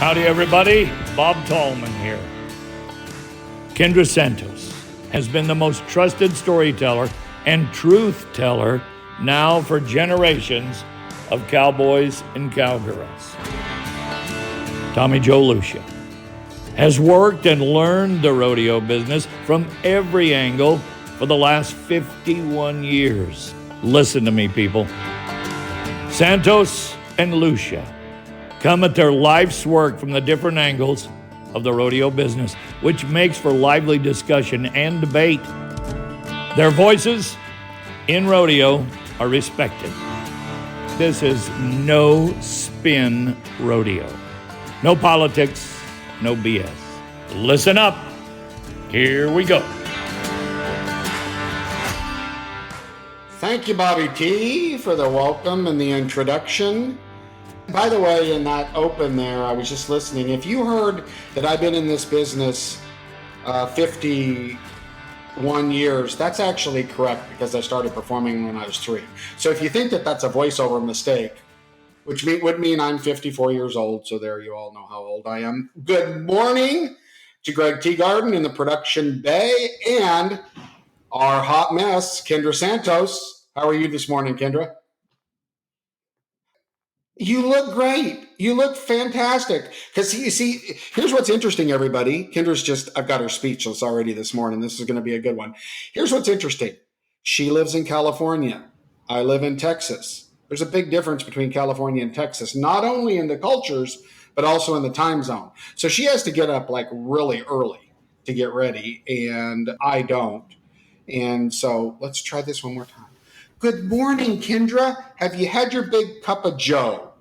Howdy, everybody. Bob Tallman here. Kendra Santos has been the most trusted storyteller and truth teller now for generations of cowboys and cowgirls. Tommy Joe Lucia has worked and learned the rodeo business from every angle for the last 51 years. Listen to me, people. Santos and Lucia come at their life's work from the different angles of the rodeo business, which makes for lively discussion and debate. Their voices in rodeo are respected. This is no spin rodeo. No politics, no BS. Listen up. Here we go. Thank you, Bobby T, for the welcome and the introduction. By the way, in that open there, I was just listening. If you heard that I've been in this business 51 years, that's actually correct because I started performing when I was 3. So if you think that that's a voiceover mistake, which would mean I'm 54 years old, so there you all know how old I am. Good morning to Greg Teagarden in the production bay and our hot mess, Kendra Santos. How are you this morning, Kendra? You look great. You look fantastic. Because you see, here's what's interesting, everybody. I've got her speechless already this morning. This is going to be a good one. Here's what's interesting. She lives in California. I live in Texas. There's a big difference between California and Texas, not only in the cultures, but also in the time zone. So she has to get up like really early to get ready, and I don't. And so let's try this one more time. Good morning, Kendra. Have you had your big cup of joe?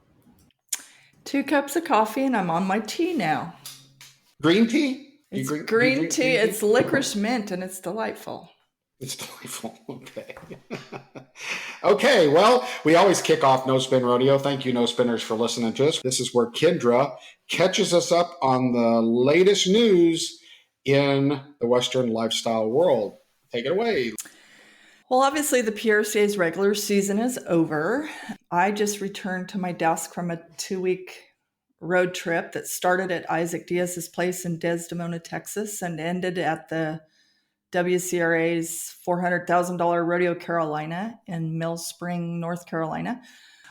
2 cups of coffee, and I'm on my tea now. Green tea? It's green tea. It's licorice mint, and it's delightful. It's delightful. Okay. Okay, well, we always kick off No Spin Rodeo. Thank you, No Spinners, for listening to us. This is where Kendra catches us up on the latest news in the Western lifestyle world. Take it away. Well, obviously, the PRCA's regular season is over. I just returned to my desk from a 2-week road trip that started at Isaac Diaz's place in Desdemona, Texas, and ended at the WCRA's $400,000 Rodeo Carolina in Mill Spring, North Carolina.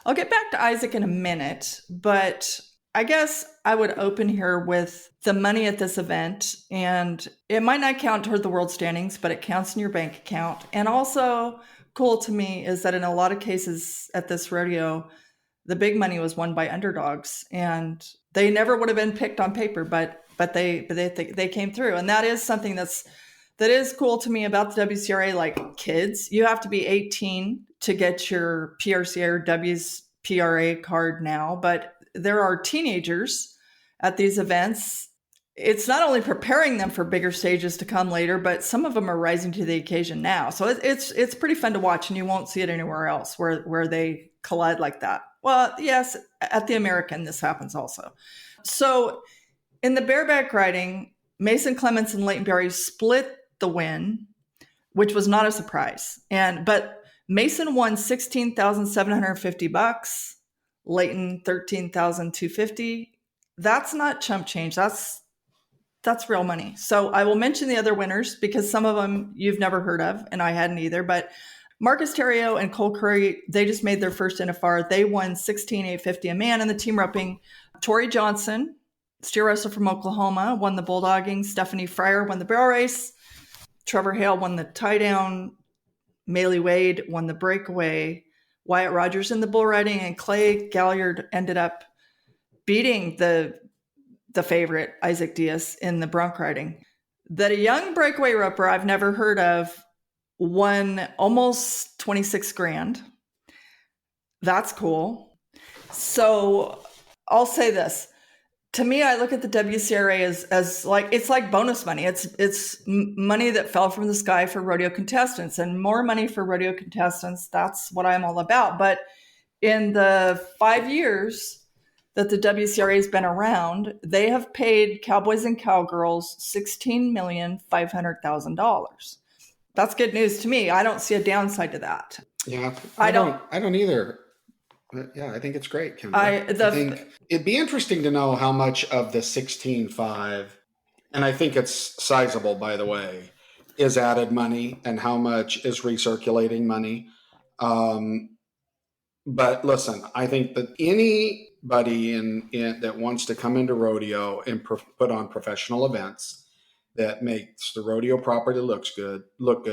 I'll get back to Isaac in a minute, but I guess I would open here with the money at this event, and it might not count toward the world standings, but it counts in your bank account. And also cool to me is that in a lot of cases at this rodeo, the big money was won by underdogs, and they never would have been picked on paper, but they came through. And that is something that is cool to me about the WCRA. Like kids, you have to be 18 to get your PRCA or WCRA card now, but there are teenagers at these events. It's not only preparing them for bigger stages to come later, but some of them are rising to the occasion now. So it's pretty fun to watch, and you won't see it anywhere else where they collide like that. Well, yes, at the American, this happens also. So in the bareback riding, Mason Clements and Leighton Berry split the win, which was not a surprise. But Mason won $16,750. Leighton $13,250. That's not chump change. That's real money. So I will mention the other winners because some of them you've never heard of, and I hadn't either. But Marcus Terrio and Cole Curry, they just made their first NFR. They won $16,850 a man in the team roping. Tori Johnson, steer wrestler from Oklahoma, won the bulldogging. Stephanie Fryer won the barrel race. Trevor Hale won the tie down. Maylee Wade won the breakaway. Wyatt Rogers in the bull riding, and Clay Galliard ended up beating the favorite, Isaac Diaz, in the bronc riding. That a young breakaway roper I've never heard of won almost 26 grand. That's cool. So I'll say this. To me, I look at the WCRA as like, it's like bonus money. It's money that fell from the sky for rodeo contestants, and more money for rodeo contestants. That's what I'm all about. But in the 5 years that the WCRA has been around, they have paid cowboys and cowgirls $16,500,000. That's good news to me. I don't see a downside to that. Yeah, I don't either. But yeah, I think it's great, Kendra. I I the think it'd be interesting to know how much of the 16.5, and I think it's sizable, by the way, is added money and how much is recirculating money. Um, but listen, I think that anybody in that wants to come into rodeo and put on professional events that makes the rodeo property look good,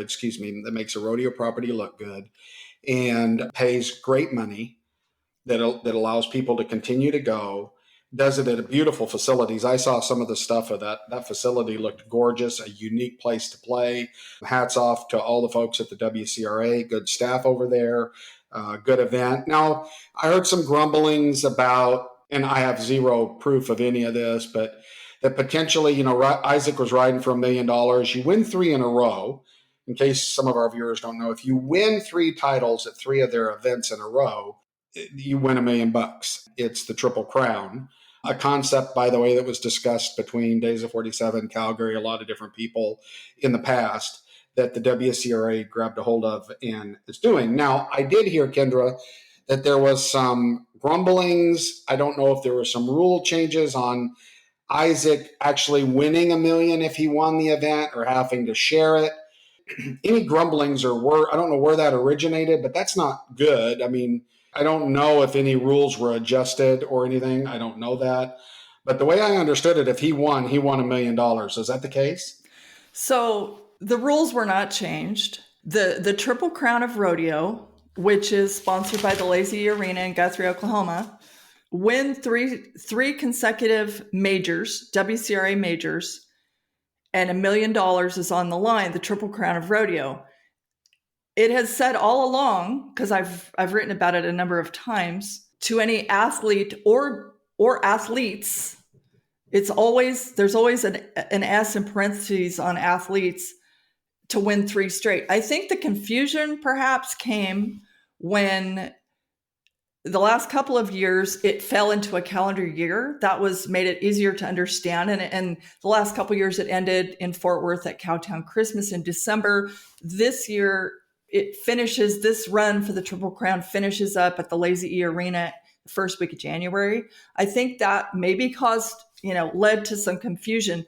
excuse me, that makes a rodeo property look good and pays great money that allows people to continue to go. Does it at a beautiful facilities. I saw some of the stuff of that facility looked gorgeous, a unique place to play. Hats off to all the folks at the WCRA, good staff over there, good event. Now, I heard some grumblings about, and I have zero proof of any of this, but that potentially, Isaac was riding for $1 million. You win 3 in a row. In case some of our viewers don't know, if you win 3 titles at 3 of their events in a row, you win $1 million. It's the Triple Crown, a concept, by the way, that was discussed between Days of 47, Calgary, a lot of different people in the past that the WCRA grabbed a hold of and is doing. Now, I did hear, Kendra, that there was some grumblings. I don't know if there were some rule changes on Isaac actually winning $1 million if he won the event or having to share it. Any grumblings I don't know where that originated, but that's not good. I mean, I don't know if any rules were adjusted or anything. I don't know that. But the way I understood it, if he won $1 million. Is that the case? So the rules were not changed. The Triple Crown of Rodeo, which is sponsored by the Lazy Arena in Guthrie, Oklahoma, win three consecutive majors, WCRA majors, and $1 million is on the line, the Triple Crown of Rodeo. It has said all along, because I've written about it a number of times, to any athlete or athletes, there's always an S in parentheses on athletes to win 3 straight. I think the confusion perhaps came when the last couple of years it fell into a calendar year. That made it easier to understand. And the last couple of years it ended in Fort Worth at Cowtown Christmas in December. This year this run for the Triple Crown finishes up at the Lazy E Arena the first week of January. I think that maybe led to some confusion,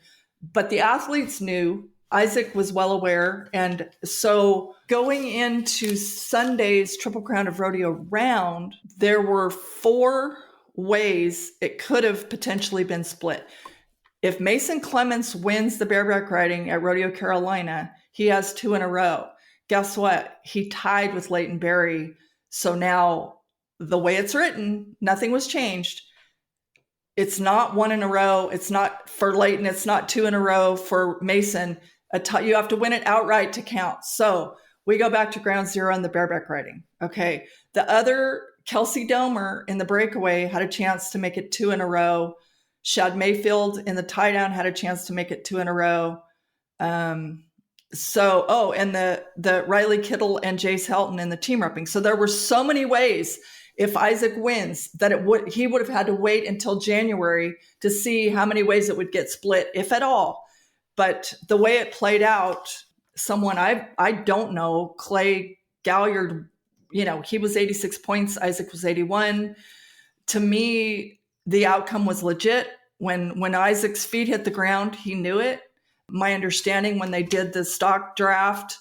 but the athletes knew. Isaac was well aware. And so going into Sunday's Triple Crown of Rodeo round, there were 4 ways it could have potentially been split. If Mason Clements wins the bareback riding at Rodeo Carolina, he has 2 in a row. Guess what? He tied with Leighton Berry. So now the way it's written, nothing was changed. It's not 1 in a row. It's not for Leighton. It's not 2 in a row for Mason. You have to win it outright to count. So we go back to ground zero on the bareback riding. Okay. The other, Kelsey Domer in the breakaway had a chance to make it 2 in a row. Shad Mayfield in the tie down had a chance to make it 2 in a row. And the Riley Kittle and Jace Helton in the team roping. So there were so many ways if Isaac wins that he would have had to wait until January to see how many ways it would get split, if at all. But the way it played out, someone I don't know, Clay Galliard, he was 86 points, Isaac was 81. To me, the outcome was legit. When Isaac's feet hit the ground, he knew it. My understanding, when they did the stock draft,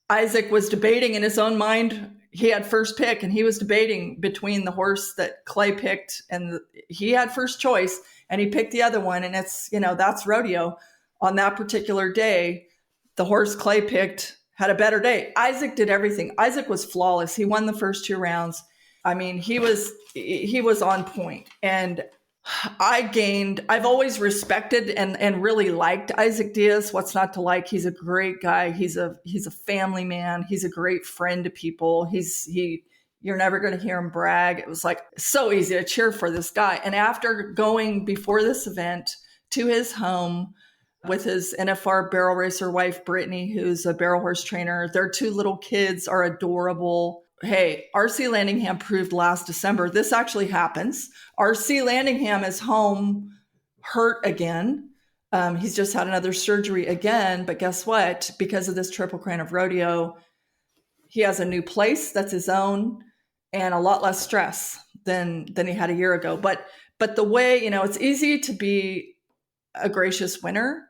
Isaac was debating in his own mind. He had first pick, and he was debating between the horse that Clay picked, and he had first choice, and he picked the other one. And it's, that's rodeo. On that particular day, the horse Clay picked had a better day. Isaac did everything. Isaac was flawless. He won the first 2 rounds. I mean, he was on point. And I've always respected and really liked Isaac Diaz. What's not to like? He's a great guy. He's a family man. He's a great friend to people. You're never going to hear him brag. It was like so easy to cheer for this guy. And after going before this event to his home with his NFR barrel racer wife, Brittany, who's a barrel horse trainer, their 2 little kids are adorable. Hey, RC Landingham proved last December this actually happens. RC Landingham is home hurt again. He's just had another surgery again. But guess what? Because of this Triple Crown of Rodeo, he has a new place that's his own. and a lot less stress than he had a year ago. But the way, it's easy to be a gracious winner.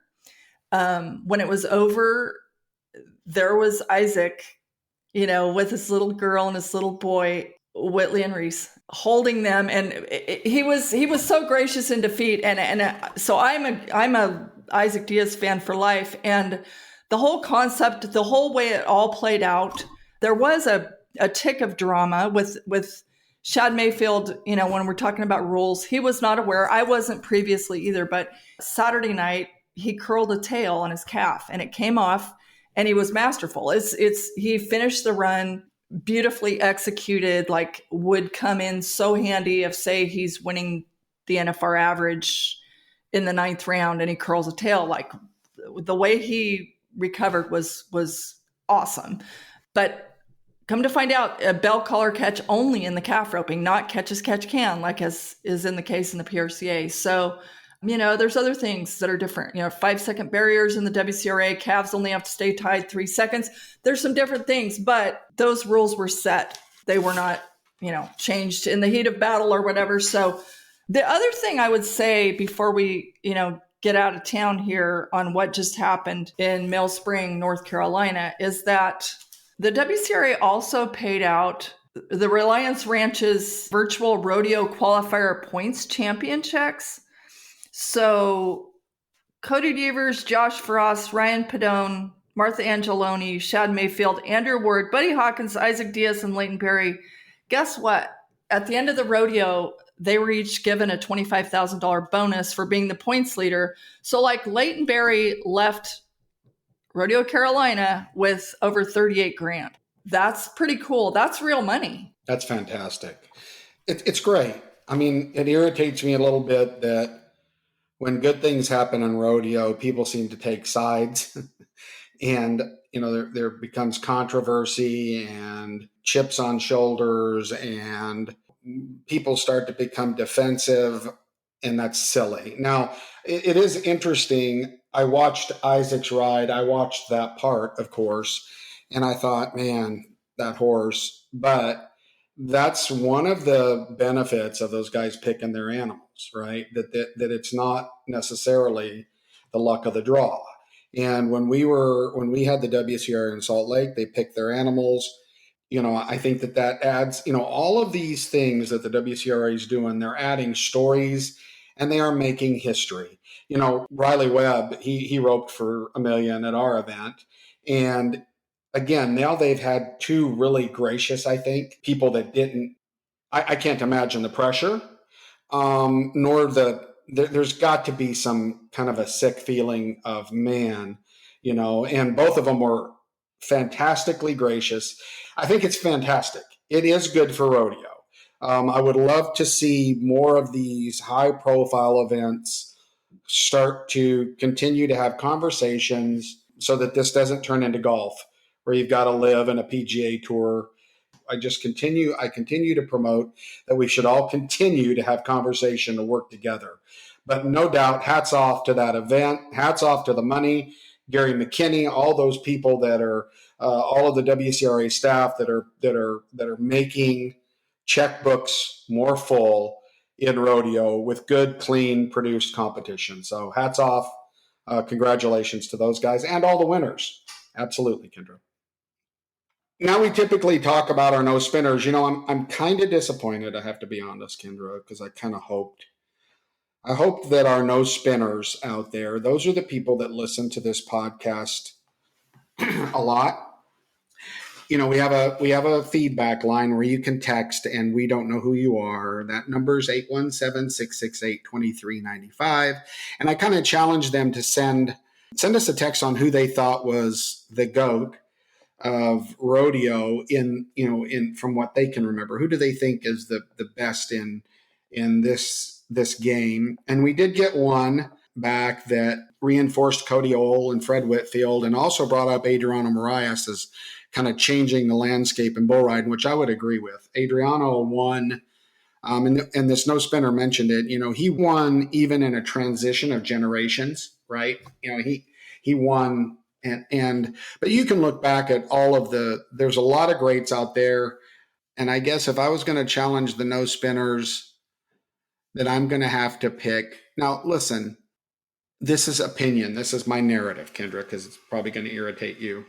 When it was over, there was Isaac, with his little girl and his little boy, Whitley and Reese, holding them, and he was so gracious in defeat. And so I'm a Isaac Diaz fan for life, and the whole concept, the whole way it all played out, there was a tick of drama with Shad Mayfield. When we're talking about rules, he was not aware. I wasn't previously either, but Saturday night he curled a tail on his calf and it came off, and he was masterful. He finished the run beautifully executed, like would come in so handy if, say, he's winning the NFR average in the 9th round and he curls a tail. Like the way he recovered was awesome. But come to find out, a bell collar catch only in the calf roping, not catch as catch can, like as is in the case in the PRCA. So, there's other things that are different. 5-second barriers in the WCRA, calves only have to stay tied 3 seconds. There's some different things, but those rules were set. They were not, changed in the heat of battle or whatever. So the other thing I would say before we, get out of town here on what just happened in Mill Spring, North Carolina, is that the WCRA also paid out the Reliance Ranch's virtual rodeo qualifier points champion checks. So Cody Devers, Josh Frost, Ryan Padone, Martha Angeloni, Shad Mayfield, Andrew Ward, Buddy Hawkins, Isaac Diaz, and Leighton Berry. Guess what? At the end of the rodeo, they were each given a $25,000 bonus for being the points leader. So like Leighton Berry left Rodeo Carolina with over 38 grand. That's pretty cool. That's real money. That's fantastic. It's great. I mean, it irritates me a little bit that when good things happen in rodeo, people seem to take sides and, there becomes controversy and chips on shoulders and people start to become defensive, and that's silly. Now, it is interesting. I watched Isaac's ride. I watched that part, of course, and I thought, man, that horse. But that's one of the benefits of those guys picking their animals, right? That it's not necessarily the luck of the draw. And when we had the WCRA in Salt Lake, they picked their animals. I think that adds, all of these things that the WCRA is doing, they're adding stories and they are making history. Riley Webb, he roped for $1 million at our event. And again, now they've had 2 really gracious, I think, people that didn't, I can't imagine the pressure, nor there's got to be some kind of a sick feeling of, man, and both of them were fantastically gracious. I think it's fantastic. It is good for rodeo. I would love to see more of these high profile events start to continue to have conversations so that this doesn't turn into golf where you've got to live in a PGA tour. I continue to promote that we should all continue to have conversation to work together. But no doubt, hats off to that event, hats off to the money, Gary McKinney, all those people that are, all of the WCRA staff that are making checkbooks more full in rodeo with good, clean, produced competition. So hats off, congratulations to those guys and all the winners. Absolutely, Kendra. Now we typically talk about our no spinners. I'm kind of disappointed, I have to be honest, Kendra, because I hope that our no spinners out there, those are the people that listen to this podcast a lot. We have a feedback line where you can text and we don't know who you are. That number is 817-668-2395. And I kind of challenge them to send us a text on who they thought was the GOAT of rodeo in from what they can remember. Who do they think is the best in this game? And we did get one back that reinforced Cody Ohl and Fred Whitfield and also brought up Adriano Marias as kind of changing the landscape in bull riding, which I would agree with. Adriano won, and this no spinner mentioned it. He won even in a transition of generations, right? He won, but you can look back at all of there's a lot of greats out there, And I guess if I was going to challenge the no spinners, then I'm going to have to pick. Now, listen, this is opinion. This is my narrative, Kendra, because it's probably going to irritate you.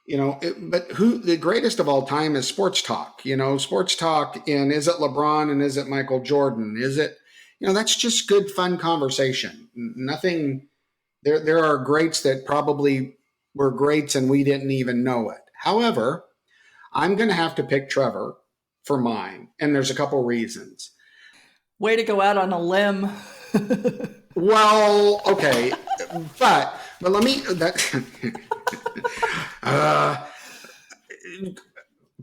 But who the greatest of all time is sports talk, sports talk. And is it LeBron and is it Michael Jordan? Is it, that's just good, fun conversation. Nothing, there are greats that probably were greats and we didn't even know it. However, I'm going to have to pick Trevor for mine. And there's a couple reasons. Way to go out on a limb. Well, okay. But let me,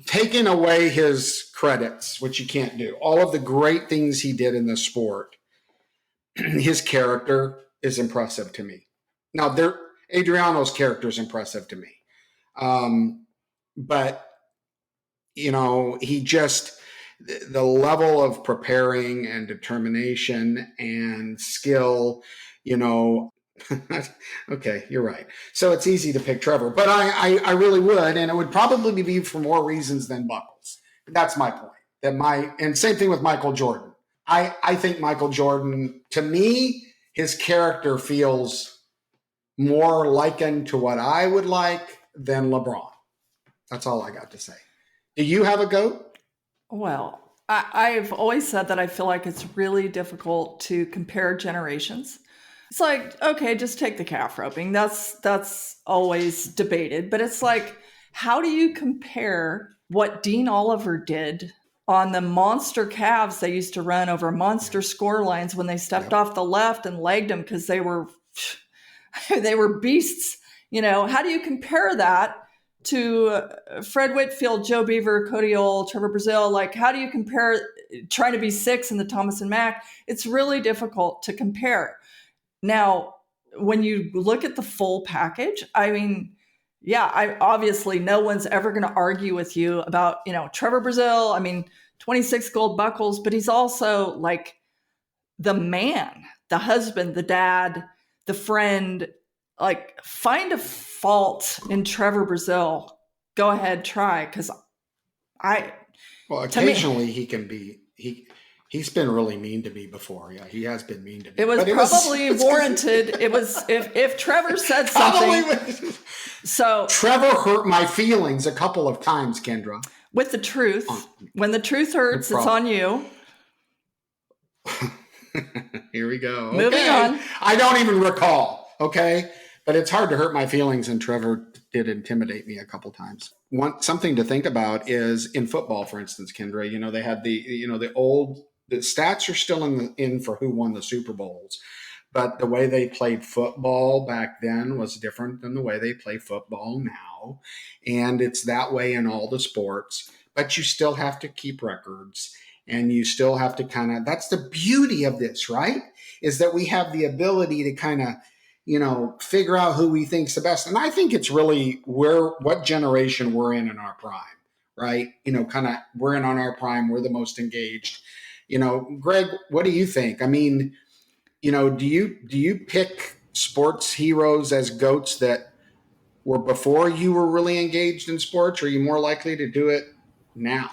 taking away his credits, which you can't do, all of the great things he did in the sport, his character is impressive to me. Now, Adriano's character is impressive to me. But, he just, the level of preparing and determination and skill, okay, you're right. So it's easy to pick Trevor, but I really would, and it would probably be for more reasons than Buckles. That's my point. And same thing with Michael Jordan. I think Michael Jordan, to me, his character feels more likened to what I would like than LeBron. That's all I got to say. Do you have a GOAT? Well, I've always said that I feel like it's really difficult to compare generations. It's like, okay, just take the calf roping. That's always debated. But it's like, how do you compare what Dean Oliver did on the monster calves they used to run over monster score lines when they stepped off the left and legged them because they were beasts? How do you compare that to Fred Whitfield, Joe Beaver, Cody Ohl, Trevor Brazile? Like, how do you compare trying to be 6 in the Thomas and Mack? It's really difficult to compare. Now, when you look at the full package, obviously no one's ever going to argue with you about, Trevor Brazile. 26 gold buckles, but he's also like the man, the husband, the dad, the friend. Like, find a fault in Trevor Brazile. Go ahead, try, because occasionally he can be He's been really mean to me before. Yeah, he has been mean to me. It was probably warranted. It was if Trevor said something. So Trevor hurt my feelings a couple of times, Kendra. With the truth. When the truth hurts, it's on you. Here we go. Moving on. I don't even recall. Okay. But it's hard to hurt my feelings, and Trevor did intimidate me a couple times. Something to think about is in football, for instance, Kendra, they had the stats are still in for who won the Super Bowls, but the way they played football back then was different than the way they play football now. And it's that way in all the sports, but you still have to keep records, and you still have to that's the beauty of this, right? Is that we have the ability to figure out who we think's the best. And I think it's really what generation we're in our prime, right? We're in on our prime. We're the most engaged. Greg, what do you think? Do you pick sports heroes as GOATs that were before you were really engaged in sports? Or are you more likely to do it now?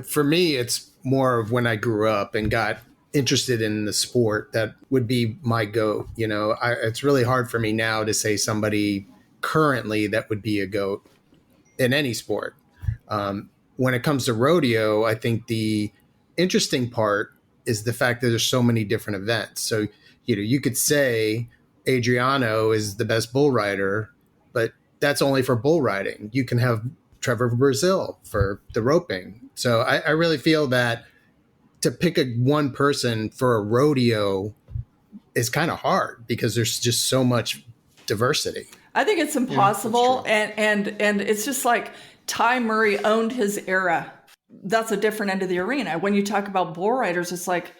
For me, it's more of when I grew up and got interested in the sport. That would be my GOAT. It's really hard for me now to say somebody currently that would be a GOAT in any sport. When it comes to rodeo, I think the interesting part is the fact that there's so many different events. So, you could say Adriano is the best bull rider, but that's only for bull riding. You can have Trevor Brazile for the roping. So I really feel that to pick one person for a rodeo is kind of hard because there's just so much diversity. I think it's impossible. Yeah, and it's just like Ty Murray owned his era. That's a different end of the arena. When you talk about bull riders, it's like,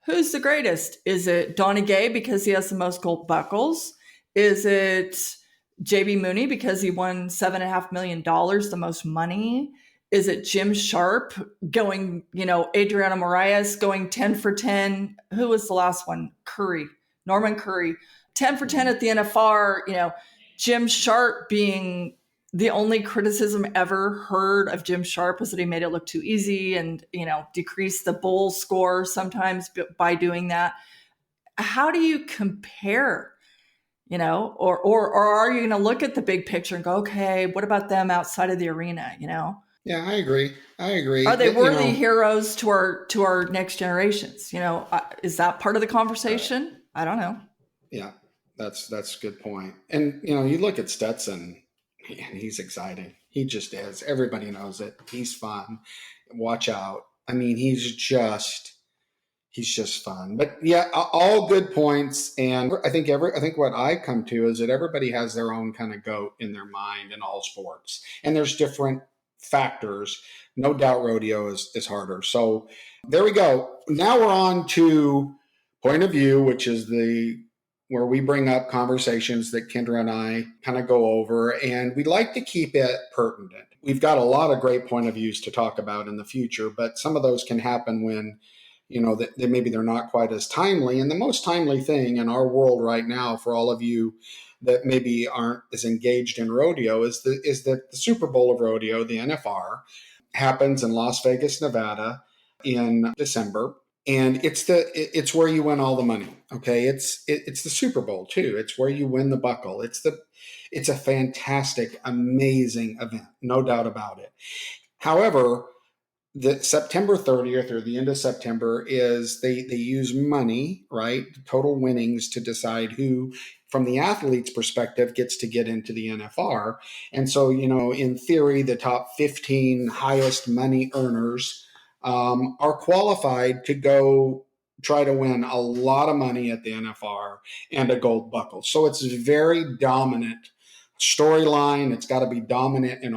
who's the greatest? Is it Donnie Gay because he has the most gold buckles? Is it JB Mooney because he won $7.5 million, the most money? Is it Jim Sharp going, Adriano Moraes going 10 for 10? Who was the last one? Norman Curry, 10 for 10 at the NFR, Jim Sharp being the only criticism ever heard of Jim Sharp was that he made it look too easy and, decreased the bowl score sometimes by doing that. How do you compare, or are you going to look at the big picture and go, okay, what about them outside of the arena, Yeah, I agree. Are they worthy heroes to our next generations? Is that part of the conversation? I don't know. Yeah, that's a good point. And, you look at Stetson, and he's exciting. He just is. Everybody knows it. He's fun. Watch out. I mean, he's just fun. But yeah, all good points. And I think what I come to is that everybody has their own kind of goat in their mind in all sports. And there's different factors. No doubt rodeo is harder. So there we go. Now we're on to point of view, which is where we bring up conversations that Kendra and I kind of go over, and we'd like to keep it pertinent. We've got a lot of great point of views to talk about in the future, but some of those can happen when, that maybe they're not quite as timely. And the most timely thing in our world right now, for all of you that maybe aren't as engaged in rodeo, is that the Super Bowl of rodeo, the NFR, happens in Las Vegas, Nevada in December. And it's where you win all the money. Okay. It's the Super Bowl too. It's where you win the buckle. It's a fantastic, amazing event. No doubt about it. However, the September 30th or the end of September is they use money, right? Total winnings to decide who, from the athlete's perspective, gets to get into the NFR. And so, in theory, the top 15 highest money earners are qualified to go try to win a lot of money at the NFR and a gold buckle. So it's a very dominant storyline. It's got to be dominant in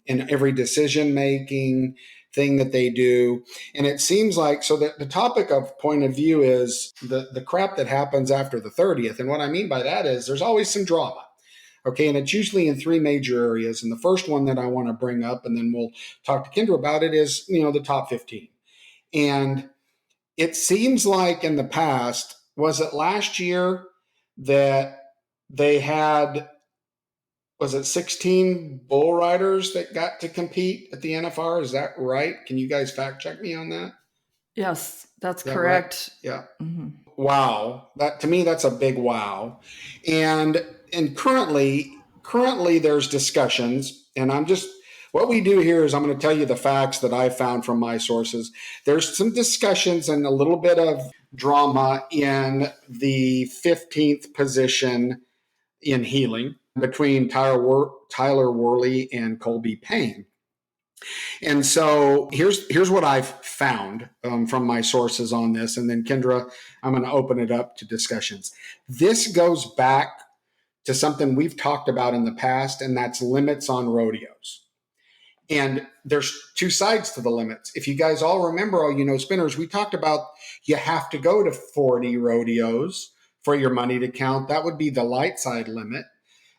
in every decision-making thing that they do. And it seems like, so that the topic of point of view is the crap that happens after the 30th. And what I mean by that is there's always some drama. Okay, and it's usually in three major areas. And the first one that I want to bring up, and then we'll talk to Kendra about it, is, the top 15. And it seems like in the past, was it last year that they had, was it 16 bull riders that got to compete at the NFR? Is that right? Can you guys fact check me on that? Yes, that's correct. Right? Yeah. Mm-hmm. Wow. To me, that's a big wow. And currently there's discussions, and what we do here is I'm going to tell you the facts that I found from my sources. There's some discussions and a little bit of drama in the 15th position in healing between Tyler Worley and Colby Payne. And so here's what I've found from my sources on this. And then Kendra, I'm going to open it up to discussions. This goes back to something we've talked about in the past, and that's limits on rodeos. And there's two sides to the limits. If you guys all remember, all spinners, we talked about you have to go to 40 rodeos for your money to count. That would be the light side limit.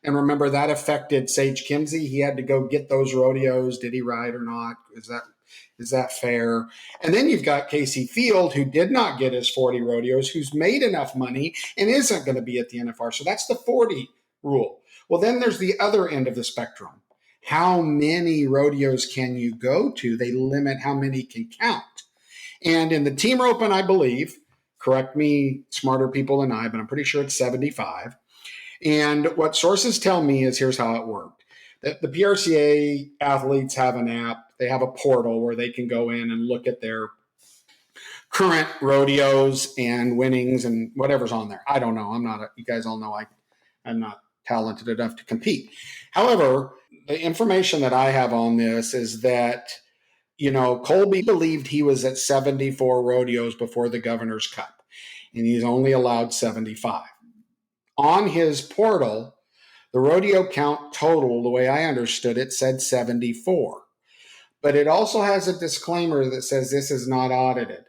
And remember, that affected Sage Kimsey. He had to go get those rodeos. Did he ride or not? Is that fair? And then you've got Casey Field, who did not get his 40 rodeos, who's made enough money and isn't going to be at the NFR. So that's the 40 rule. Well, then there's the other end of the spectrum. How many rodeos can you go to? They limit how many can count. And in the team roping, I believe, correct me, smarter people than I, but I'm pretty sure it's 75. And what sources tell me is here's how it worked. The PRCA athletes have an app. They have a portal where they can go in and look at their current rodeos and winnings and whatever's on there. I don't know. You guys all know I'm not talented enough to compete. However, the information that I have on this is that, Colby believed he was at 74 rodeos before the Governor's Cup, and he's only allowed 75. On his portal, the rodeo count total, the way I understood it, said 74. But it also has a disclaimer that says this is not audited.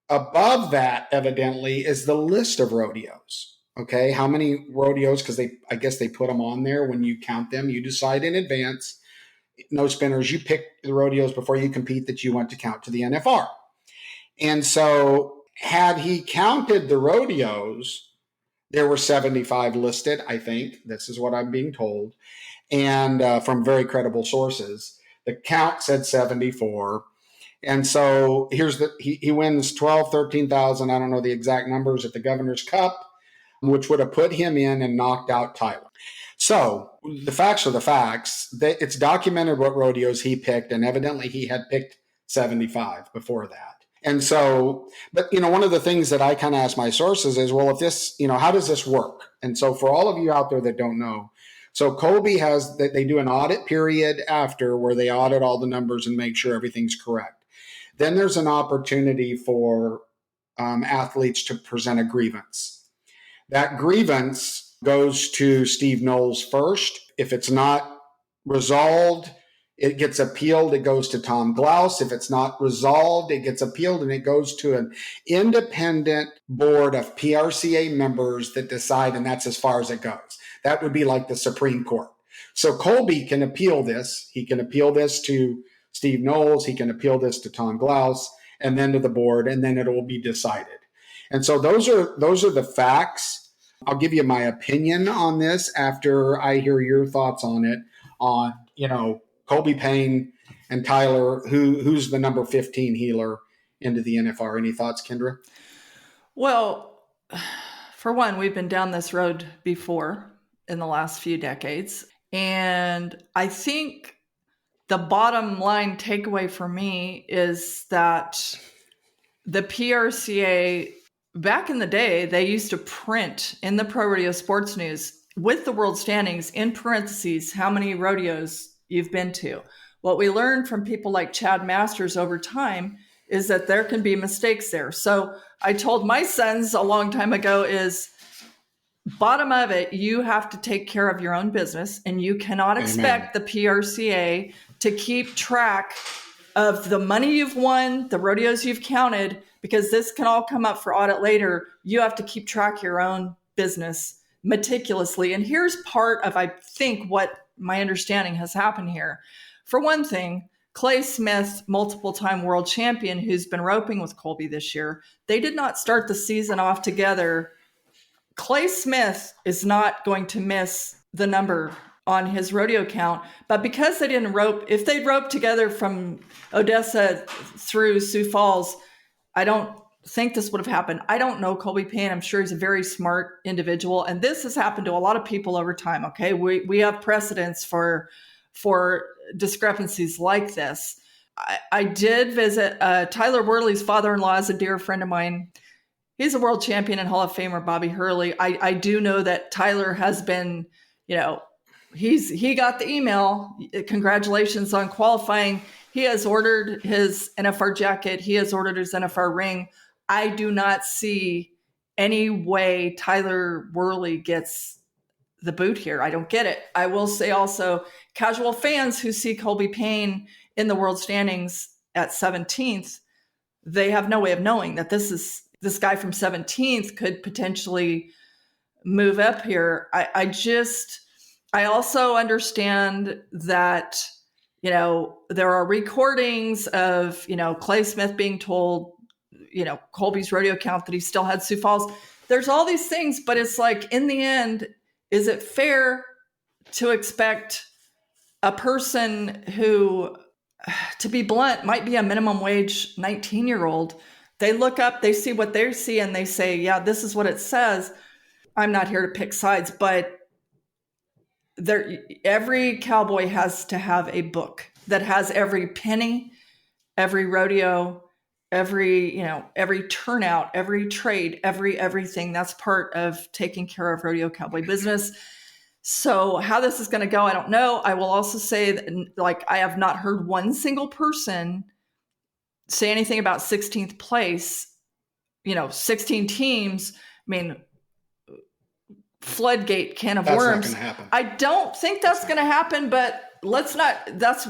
Above that, evidently, is the list of rodeos. Okay, how many rodeos? Because I guess they put them on there when you count them. You decide in advance. No spinners, you pick the rodeos before you compete that you want to count to the NFR. And so had he counted the rodeos, There were 75 listed, I think. This is what I'm being told. And from very credible sources. The count said 74. And so he wins 12, 13,000. I don't know the exact numbers at the Governor's Cup, which would have put him in and knocked out Tyler. So the facts are the facts. It's documented what rodeos he picked, and evidently he had picked 75 before that. And so, but, one of the things that I kind of ask my sources is, well, if this, how does this work? And so for all of you out there that don't know, so Colby they do an audit period after where they audit all the numbers and make sure everything's correct. Then there's an opportunity for athletes to present a grievance. That grievance goes to Steve Knowles first. If it's not resolved, it gets appealed. It goes to Tom Glaus. If it's not resolved, it gets appealed and it goes to an independent board of PRCA members that decide, and that's as far as it goes. That would be like the Supreme Court. So Colby can appeal this. He can appeal this to Steve Knowles. He can appeal this to Tom Glaus and then to the board, and then it will be decided. And so those are the facts. I'll give you my opinion on this after I hear your thoughts on it, on, Colby Payne and Tyler, who's the number 15 healer into the NFR. Any thoughts, Kendra? Well, for one, we've been down this road before in the last few decades. And I think the bottom line takeaway for me is that the PRCA, back in the day, they used to print in the Pro Rodeo Sports News with the world standings in parentheses how many rodeos you've been to. What we learned from people like Chad Masters over time is that there can be mistakes there. So I told my sons a long time ago is, bottom of it, you have to take care of your own business, and you cannot expect the PRCA to keep track of the money you've won, the rodeos you've counted, because this can all come up for audit later. You have to keep track of your own business meticulously. And here's part of, I think, what my understanding has happened here. For one thing, Clay Smith, multiple-time world champion, who's been roping with Colby this year, they did not start the season off together. Clay Smith is not going to miss the number on his rodeo count, but because they didn't rope, if they'd roped together from Odessa through Sioux Falls, I don't think this would have happened. I don't know Colby Payne. I'm sure he's a very smart individual, and this has happened to a lot of people over time. Okay, we have precedents for discrepancies like this. I did visit Tyler Worley's father-in-law is a dear friend of mine. He's a world champion and Hall of Famer, Bobby Hurley. I do know that Tyler has been, he got the email. Congratulations on qualifying. He has ordered his NFR jacket. He has ordered his NFR ring. I do not see any way Tyler Worley gets the boot here. I don't get it. I will say also, casual fans who see Colby Payne in the world standings at 17th, they have no way of knowing that this guy from 17th could potentially move up here. I also understand that, there are recordings of, Clay Smith being told, Colby's rodeo count that he still had Sioux Falls. There's all these things, but it's like, in the end, is it fair to expect a person who, to be blunt, might be a minimum wage 19-year-old? They look up, they see what they see, and they say, yeah, this is what it says. I'm not here to pick sides, but every cowboy has to have a book that has every penny, every rodeo, every turnout, every trade, everything. That's part of taking care of rodeo cowboy business. So how this is going to go, I don't know. I will also say that, I have not heard one single person say anything about 16th place, 16 teams. I mean, floodgate can of worms. That's not going to happen. I don't think that's going to happen, but let's not,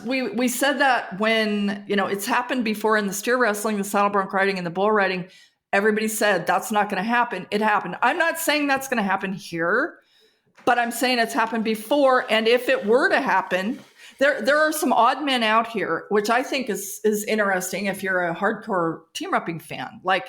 we said that when, it's happened before in the steer wrestling, the saddle bronc riding, and the bull riding. Everybody said that's not going to happen. It happened. I'm not saying that's going to happen here, but I'm saying it's happened before. And if it were to happen, there are some odd men out here, which I think is interesting if you're a hardcore team roping fan. Like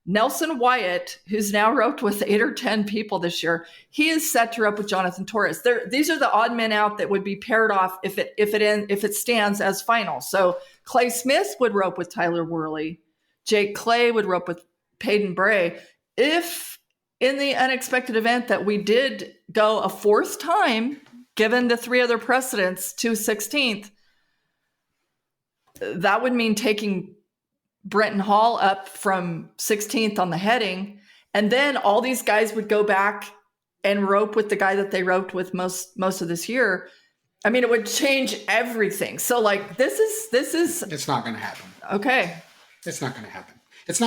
Nelson Wyatt, who's now roped with 8 or 10 people this year, he is set to rope with Jonathan Torres. These are the odd men out that would be paired off if it stands as final. So Clay Smith would rope with Tyler Worley. Jake Clay would rope with Peyton Bray. If in the unexpected event that we did go a 4th time, given the 3 other precedents to 16th, that would mean taking Brenton Hall up from 16th on the heading. And then all these guys would go back and rope with the guy that they roped with most of this year. I mean, it would change everything. So like, this is, It's not going to happen. Okay. It's not going to happen. It's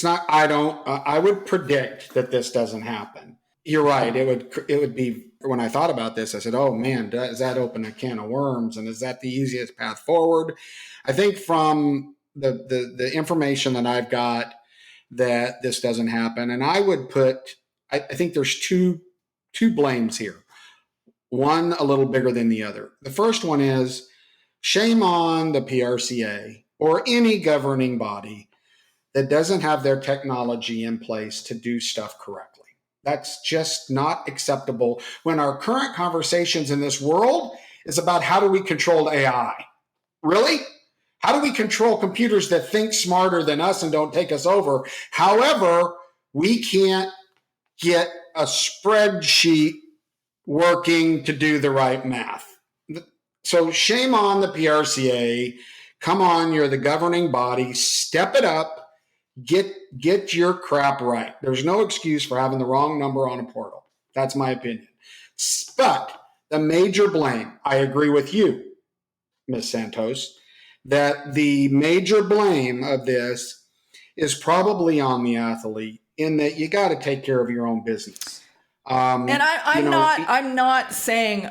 not, I would predict that this doesn't happen. You're right. It would be, when I thought about this, I said, oh man, does that open a can of worms? And is that the easiest path forward? I think from the information that I've got that this doesn't happen. And I would put, I think there's two blames here. One a little bigger than the other. The first one is shame on the PRCA or any governing body that doesn't have their technology in place to do stuff correctly. That's just not acceptable when our current conversations in this world is about how do we control AI? Really? How do we control computers that think smarter than us and don't take us over? However, we can't get a spreadsheet working to do the right math. So shame on the PRCA. Come on, you're the governing body. Step it up. Get your crap right. There's no excuse for having the wrong number on a portal. That's my opinion. But the major blame, I agree with you, Ms. Santos, that the major blame of this is probably on the athlete in that you got to take care of your own business. And I'm not saying,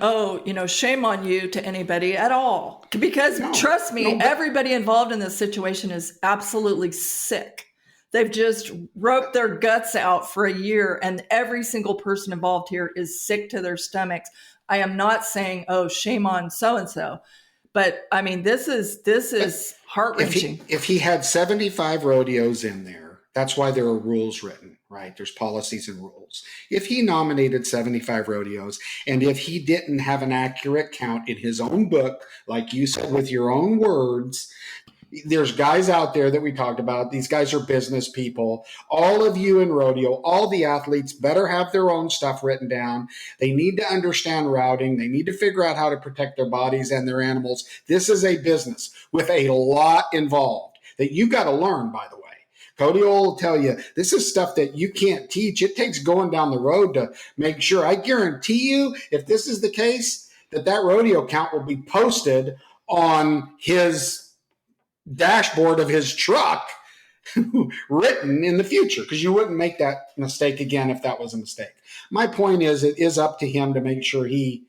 shame on you to anybody at all, because trust me, everybody involved in this situation is absolutely sick. They've just roped their guts out for a year, and every single person involved here is sick to their stomachs. I am not saying, shame on so-and-so. But I mean, this is heart-wrenching. If he had 75 rodeos in there, that's why there are rules written, right? There's policies and rules. If he nominated 75 rodeos, and if he didn't have an accurate count in his own book, like you said with your own words, there's guys out there that we talked about. These guys are business people. All of you in rodeo, all the athletes better have their own stuff written down. They need to understand routing. They need to figure out how to protect their bodies and their animals. This is a business with a lot involved that you got to learn, by the way. Cody will tell you, this is stuff that you can't teach. It takes going down the road to make sure. I guarantee you, if this is the case, that rodeo count will be posted on his dashboard of his truck written in the future, because you wouldn't make that mistake again if that was a mistake. My point is, it is up to him to make sure he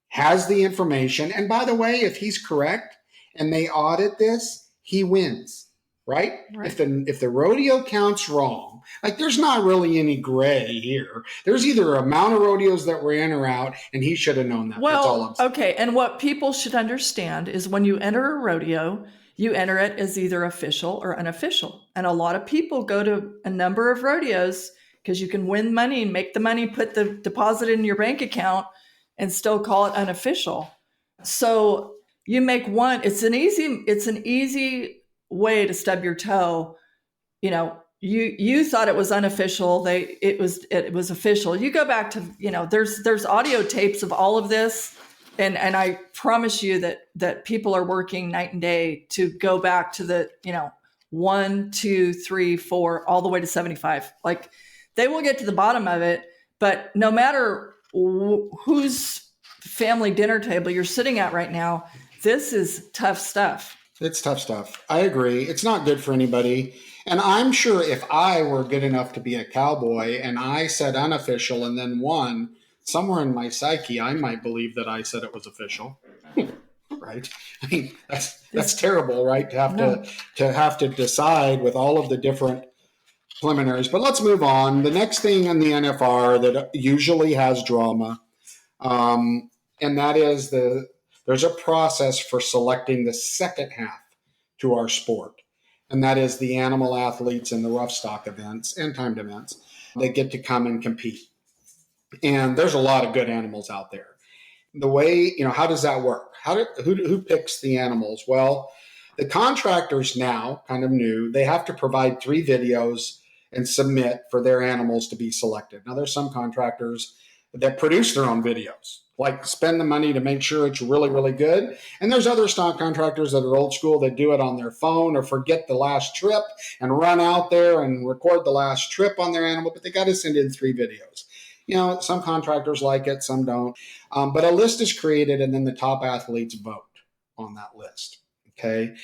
has the information. And by the way, if he's correct and they audit this, he wins, right? If the rodeo count's wrong, like there's not really any gray here. There's either amount of rodeos that were in or out, and he should have known that. Well, that's all I'm saying. Okay. And what people should understand is when you enter a rodeo, you enter it as either official or unofficial. And a lot of people go to a number of rodeos because you can win money and make the money, put the deposit in your bank account, and still call it unofficial. So you make one, it's an easy way to stub your toe. You thought it was unofficial. It was official. You go back to, there's audio tapes of all of this. And I promise you that people are working night and day to go back to the, 1, 2, 3, 4, all the way to 75. Like they will get to the bottom of it, but no matter whose family dinner table you're sitting at right now, this is tough stuff. It's tough stuff. I agree. It's not good for anybody. And I'm sure if I were good enough to be a cowboy and I said unofficial and then won, somewhere in my psyche, I might believe that I said it was official, right? I mean, that's terrible, right? To have to decide with all of the different preliminaries. But let's move on. The next thing in the NFR that usually has drama, and that is there's a process for selecting the second half to our sport. and that is the animal athletes in the rough stock events and timed events that get to come and compete. And there's a lot of good animals out there. The way, how does that work? Who picks the animals? Well, the contractors now, kind of new, they have to provide 3 videos and submit for their animals to be selected. Now, there's some contractors that produce their own videos, like spend the money to make sure it's really, really good. And there's other stock contractors that are old school that do it on their phone or forget the last trip and run out there and record the last trip on their animal, but they got to send in 3 videos. Some contractors like it, some don't. But a list is created, and then the top athletes vote on that list. Okay.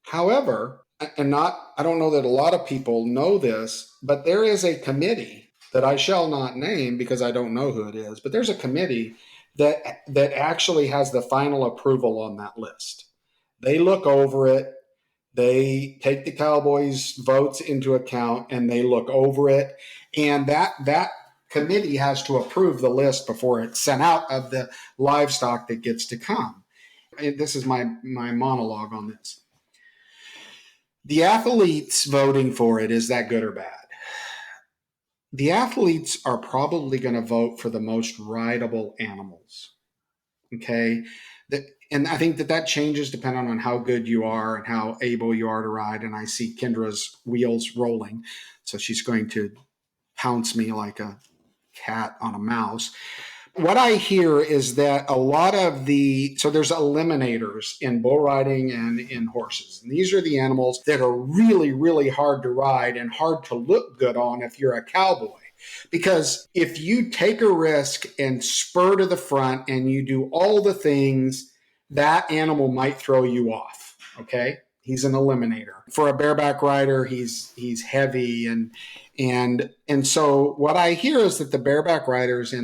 However, I don't know that a lot of people know this, but there is a committee that I shall not name because I don't know who it is, but there's a committee that actually has the final approval on that list. They look over it. They take the Cowboys' votes into account, and they look over it. And that committee has to approve the list before it's sent out of the livestock that gets to come. And this is my monologue on this. The athletes voting for it, is that good or bad? The athletes are probably going to vote for the most rideable animals. Okay. And I think that changes depending on how good you are and how able you are to ride. And I see Kendra's wheels rolling. So she's going to pounce me like a cat on a mouse. What I hear is that a lot of so there's eliminators in bull riding and in horses. And these are the animals that are really, really hard to ride and hard to look good on if you're a cowboy. Because if you take a risk and spur to the front and you do all the things, that animal might throw you off. Okay. He's an eliminator. For a bareback rider, he's heavy. And so what I hear is that the bareback riders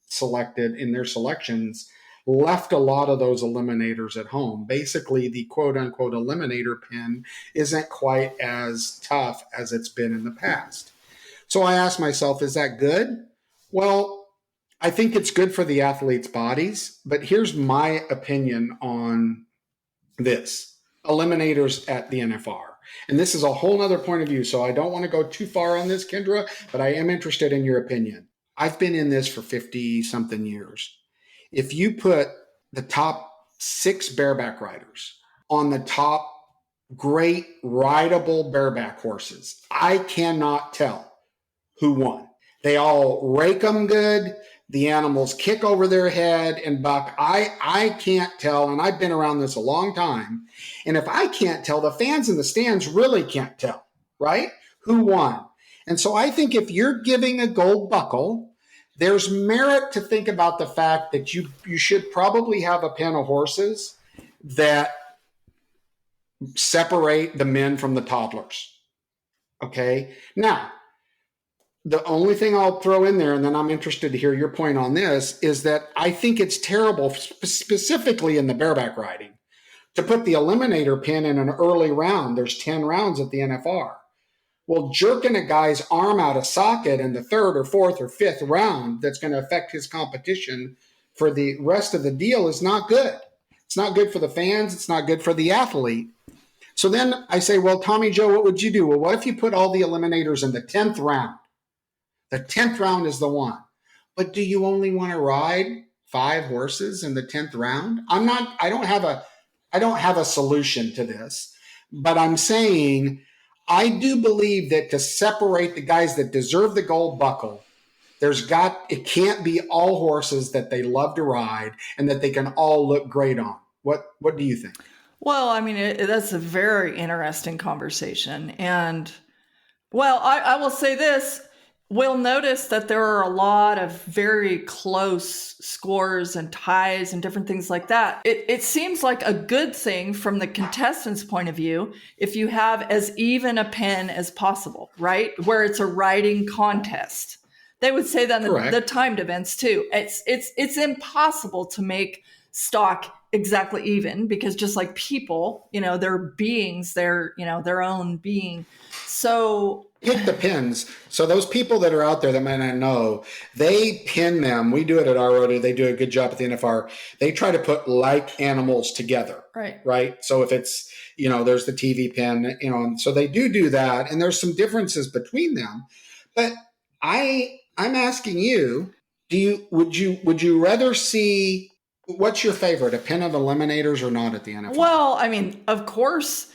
selected in their selections left a lot of those eliminators at home. Basically, the quote unquote eliminator pin isn't quite as tough as it's been in the past. So I asked myself, is that good? Well, I think it's good for the athletes' bodies, but here's my opinion on this. Eliminators at the NFR. And this is a whole other point of view, so I don't want to go too far on this, Kendra, but I am interested in your opinion. I've been in this for 50-something years. If you put the top 6 bareback riders on the top great rideable bareback horses, I cannot tell who won. They all rake them good. The animals kick over their head and buck. I can't tell, and I've been around this a long time. And if I can't tell, the fans in the stands really can't tell, right? Who won? And so I think if you're giving a gold buckle, there's merit to think about the fact that you should probably have a pen of horses that separate the men from the toddlers. Okay? Now, the only thing I'll throw in there, and then I'm interested to hear your point on this, is that I think it's terrible, specifically in the bareback riding, to put the eliminator pin in an early round. There's 10 rounds at the NFR. Well, jerking a guy's arm out of socket in the 3rd or 4th or 5th round that's going to affect his competition for the rest of the deal is not good. It's not good for the fans. It's not good for the athlete. So then I say, well, Tommy Joe, what would you do? Well, what if you put all the eliminators in the 10th round? The 10th round is the one. But do you only want to ride 5 horses in the 10th round? I don't have a solution to this, but I'm saying I do believe that to separate the guys that deserve the gold buckle, it can't be all horses that they love to ride and that they can all look great on. What do you think? Well, I mean, that's a very interesting conversation. And, well, I will say this. We'll notice that there are a lot of very close scores and ties and different things like that. It seems like a good thing from the contestants' point of view if you have as even a pen as possible, right? Where it's a riding contest. They would say that in the timed events too. It's impossible to make stock exactly even, because just like people, they're beings, they're, their own being. So pick the pins. So those people that are out there that might not know, they pin them. We do it at our rodeo. They do a good job at the NFR. They try to put like animals together. Right. So if it's, there's the TV pin, and so they do that. And there's some differences between them. But I'm asking you, would you rather see, what's your favorite, a pin of eliminators or not at the NFR? Well, I mean, of course,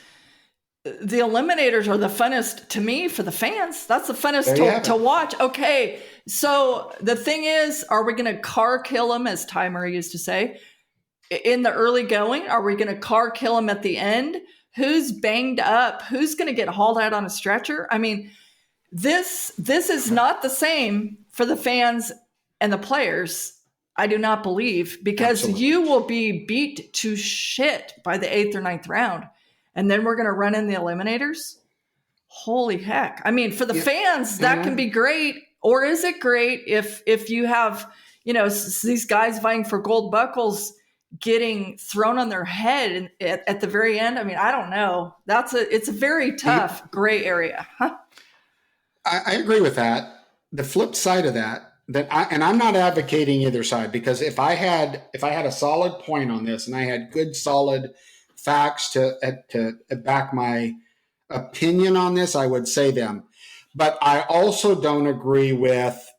the eliminators are the funnest to me for the fans. That's the funnest to watch. Okay. So the thing is, are we going to car kill them, as Ty Murray used to say, in the early going? Are we going to car kill them at the end? Who's banged up? Who's going to get hauled out on a stretcher? I mean, this is not the same for the fans and the players, I do not believe, because Absolutely. You will be beat to shit by the 8th or 9th round. And then we're going to run in the eliminators. Holy heck. I mean, for the fans, that can be great. Or is it great if you have, these guys vying for gold buckles getting thrown on their head at the very end? I mean, I don't know. It's a very tough gray area. Huh? I agree with that. The flip side of that, and I'm not advocating either side, because if I had a solid point on this and I had good solid facts to back my opinion on this, I would say them. But I also don't agree with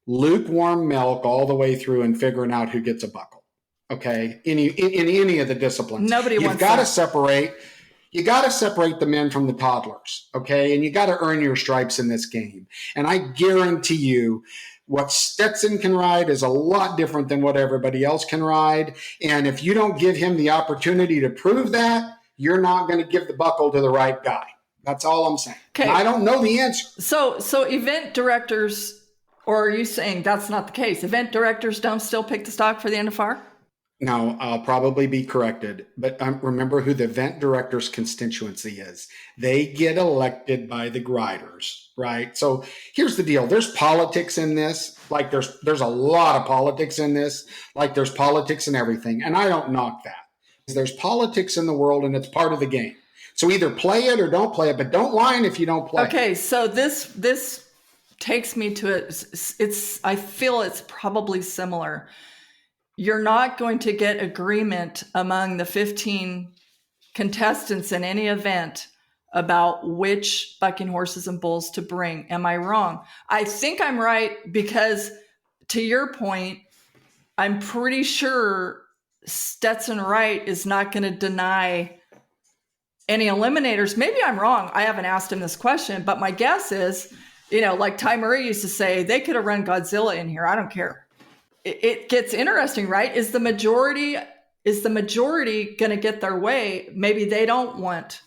lukewarm milk all the way through and figuring out who gets a buckle. Okay, in any of the disciplines, you've got to separate. You got to separate the men from the toddlers. Okay, and you got to earn your stripes in this game. And I guarantee you, what Stetson can ride is a lot different than what everybody else can ride. And if you don't give him the opportunity to prove that, you're not going to give the buckle to the right guy. That's all I'm saying. Okay. And I don't know the answer. So event directors, or are you saying that's not the case? Event directors don't still pick the stock for the NFR? No, I'll probably be corrected. But remember who the event director's constituency is. They get elected by the riders, right? So here's the deal. There's politics in this. Like there's a lot of politics in this. Like there's politics in everything. And I don't knock that. There's politics in the world, and it's part of the game. So either play it or don't play it, but don't whine if you don't play it. Okay, so this takes me to it. I feel it's probably similar. You're not going to get agreement among the 15 contestants in any event about which bucking horses and bulls to bring. Am I wrong? I think I'm right, because to your point, I'm pretty sure Stetson Wright is not going to deny any eliminators. Maybe I'm wrong. I haven't asked him this question, but my guess is, like Ty Murray used to say, they could have run Godzilla in here. I don't care. It gets interesting, right? Is the majority going to get their way? Maybe they don't want,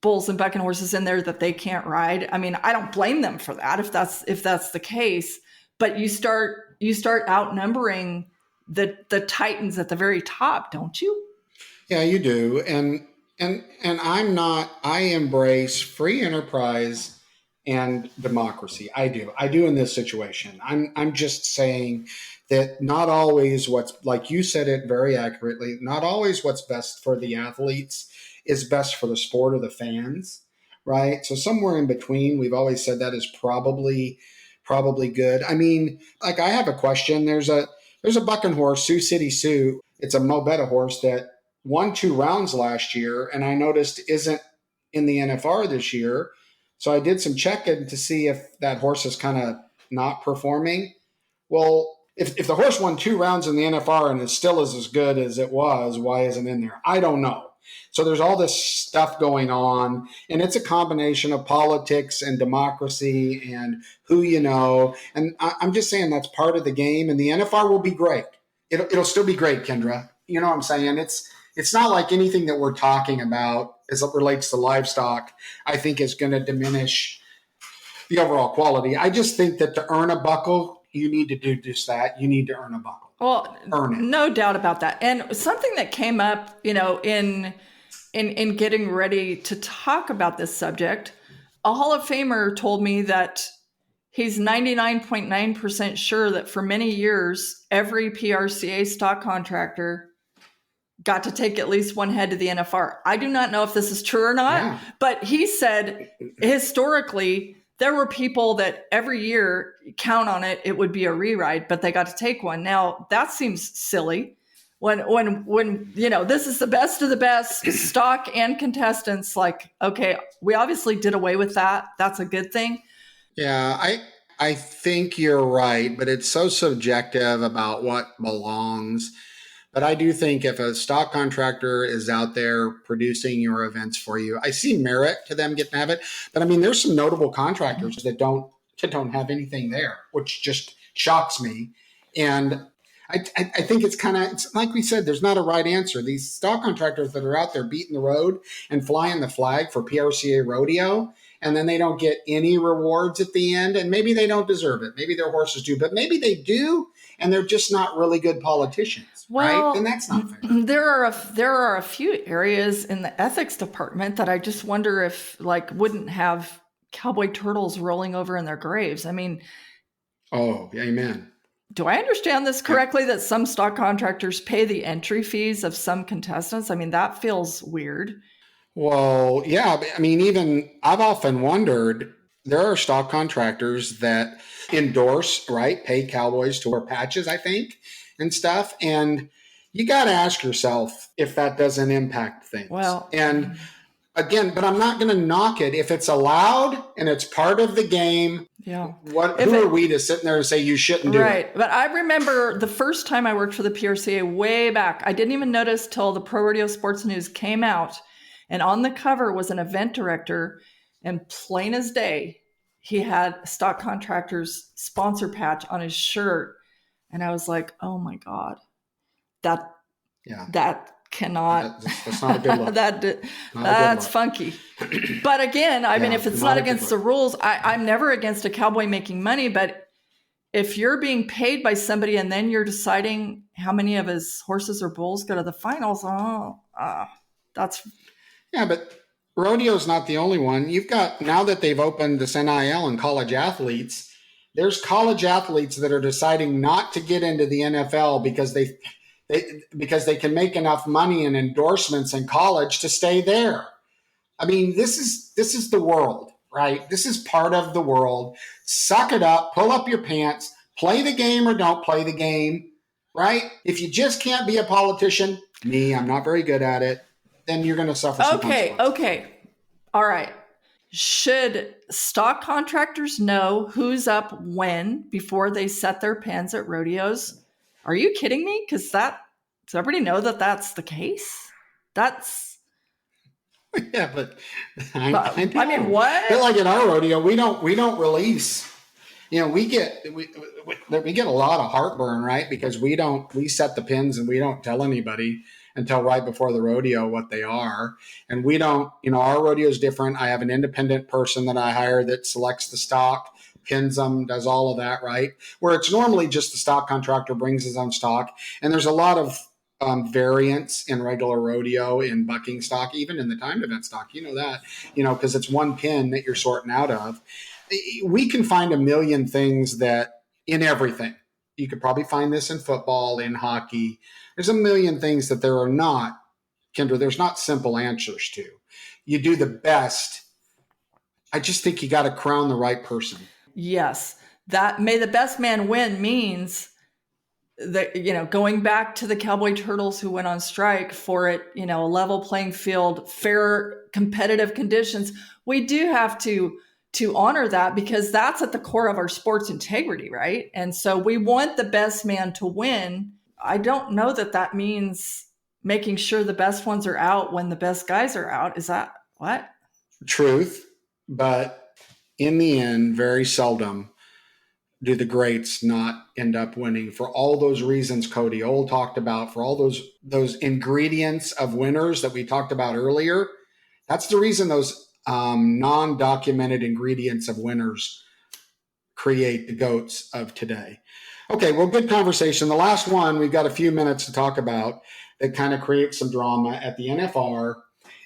bulls and bucking horses in there that they can't ride. I mean, I don't blame them for that if that's the case. But you start outnumbering the titans at the very top, don't you? Yeah, you do. And I embrace free enterprise and democracy. I do in this situation. I'm just saying that not always what's, like you said it very accurately, not always what's best for the athletes is best for the sport or the fans, right? So somewhere in between, we've always said that is probably good. I mean, like I have a question. There's a bucking horse, Sioux City Sioux. It's a Mobetta horse that won 2 rounds last year, and I noticed isn't in the NFR this year. So I did some checking to see if that horse is kind of not performing. Well, if the horse won 2 rounds in the NFR and it still is as good as it was, why isn't it in there? I don't know. So there's all this stuff going on, and it's a combination of politics and democracy and who you know. And I'm just saying that's part of the game, and the NFR will be great. It'll still be great, Kendra. You know what I'm saying? It's not like anything that we're talking about as it relates to livestock, I think is going to diminish the overall quality. I just think that to earn a buckle, you need to do just that. You need to earn a buckle. Well, earn it. No doubt about that. And something that came up, in getting ready to talk about this subject, a Hall of Famer told me that he's 99.9% sure that for many years, every PRCA stock contractor got to take at least one head to the NFR. I do not know if this is true or not, but he said historically, there were people that every year, count on it, it would be a rewrite, but they got to take one. Now, that seems silly. When this is the best of the best, stock and contestants, like, okay, we obviously did away with that. That's a good thing. Yeah, I think you're right, but it's so subjective about what belongs. But I do think if a stock contractor is out there producing your events for you, I see merit to them getting to have it. But I mean, there's some notable contractors that don't have anything there, which just shocks me. And I think it's like we said, there's not a right answer. These stock contractors that are out there beating the road and flying the flag for PRCA Rodeo, and then they don't get any rewards at the end, and maybe they don't deserve it. Maybe their horses do, but maybe they do, and they're just not really good politicians. Well, right? Then that's not fair. There are a few areas in the ethics department that I just wonder if wouldn't have cowboy turtles rolling over in their graves. I mean, oh, amen. Do I understand this correctly that some stock contractors pay the entry fees of some contestants? I mean, that feels weird. Well, yeah. I mean, even I've often wondered, there are stock contractors that endorse, right, pay cowboys to wear patches, I think, and stuff. And you got to ask yourself if that doesn't impact things. Well, and again, but I'm not going to knock it. If it's allowed and it's part of the game, yeah. Who are we to sit there and say you shouldn't do it? Right. But I remember the first time I worked for the PRCA way back, I didn't even notice till the Pro Rodeo Sports News came out. And on the cover was an event director. And plain as day, he had a stock contractor's sponsor patch on his shirt. And I was like, oh my God, that cannot, that's not a good look. That's funky. But again, I mean, if it's not against the rules, I'm never against a cowboy making money, but if you're being paid by somebody and then you're deciding how many of his horses or bulls go to the finals, that's... Yeah, but rodeo's not the only one. You've got, now that they've opened this NIL and college athletes, there's college athletes that are deciding not to get into the NFL because they can make enough money and endorsements in college to stay there. I mean, this is the world, right? This is part of the world. Suck it up, pull up your pants, play the game or don't play the game, right? If you just can't be a politician, I'm not very good at it, then you're going to suffer some consequences. Okay. All right. Should stock contractors know who's up when before they set their pens at rodeos? Are you kidding me? Does everybody know that that's the case? Yeah, but I mean, what? But like in our rodeo, we don't release. We get a lot of heartburn, right? Because we set the pins and we don't tell anybody until right before the rodeo what they are. And we don't, our rodeo is different. I have an independent person that I hire that selects the stock, pins them, does all of that, right? Where it's normally just the stock contractor brings his own stock. And there's a lot of variance in regular rodeo, in bucking stock, even in the timed event stock, that, because it's one pin that you're sorting out of. We can find a million things that in everything. You could probably find this in football, in hockey. There's a million things that there are not, Kendra, there's not simple answers to. You do the best. I just think you got to crown the right person. Yes. That may the best man win means that, going back to the cowboy turtles who went on strike for it, a level playing field, fair competitive conditions. We do have to honor that because that's at the core of our sports integrity, right? And so we want the best man to win. I don't know that means making sure the best ones are out when the best guys are out. Is that what? Truth. But in the end, very seldom do the greats not end up winning for all those reasons Cody Old talked about, for all those ingredients of winners that we talked about earlier. That's the reason those non-documented ingredients of winners create the GOATs of today. Okay, well, good conversation. The last one, we've got a few minutes to talk about. that kind of creates some drama at the NFR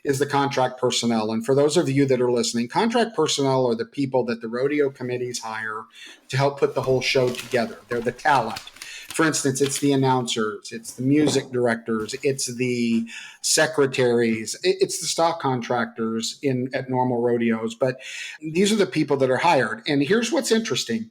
is the contract personnel. And for those of you that are listening, contract personnel are the people that the rodeo committees hire to help put the whole show together. They're the talent. For instance, it's the announcers, it's the music directors, it's the secretaries, it's the stock contractors at normal rodeos. But these are the people that are hired. And here's what's interesting.